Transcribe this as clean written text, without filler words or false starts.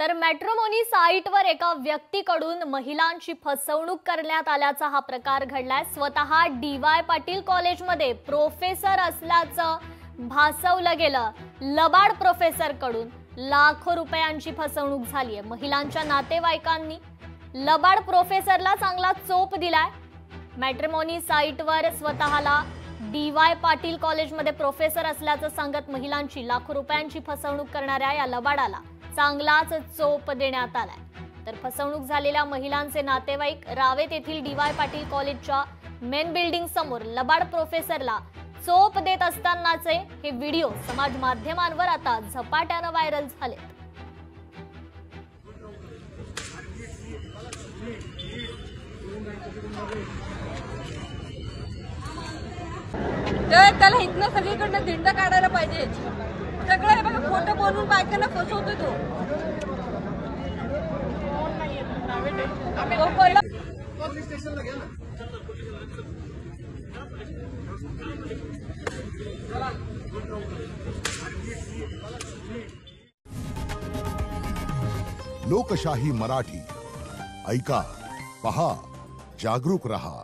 तर मॅट्रिमोनी साइटवर एका व्यक्तीकडून महिलांची फसवणूक करण्यात आल्याचा हा प्रकार घडलाय। स्वतः डी.वाय. पाटील कॉलेजमध्ये प्रोफेसर असल्याचं भासवलं गेलं। लबाड प्रोफेसरकडून लाखो रुपयांची फसवणूक झाली आहे। महिलांच्या नातेवाईकांनी लबाड प्रोफेसरला चांगला चोप दिलाय। मॅट्रिमोनी साइटवर स्वतःला डी.वाय. पाटील कॉलेजमध्ये प्रोफेसर असल्याचं सांगत महिलांची लाखो रुपयांची फसवणूक करणाऱ्या या लबाडाला चांगलाच चोप देण्यात आलाय। तर फसवणूक झालेल्या महिलांचे नातेवाईक रावेत येथील डी.वाय. पाटील कॉलेजच्या मेन बिल्डिंग समोर लबाड प्रोफेसरला चोप देत असतानाचे हे व्हिडिओ समाज माध्यमांवर आता झपाट्याने व्हायरल झाले। त्याला इथनं सगळीकडनं दिंड काढायला पाहिजे। सगळं हे बघा खोटं बोलून बायकांना फसवतो तो। लोकशाही मराठी ऐका, पहा, जागरूक रहा।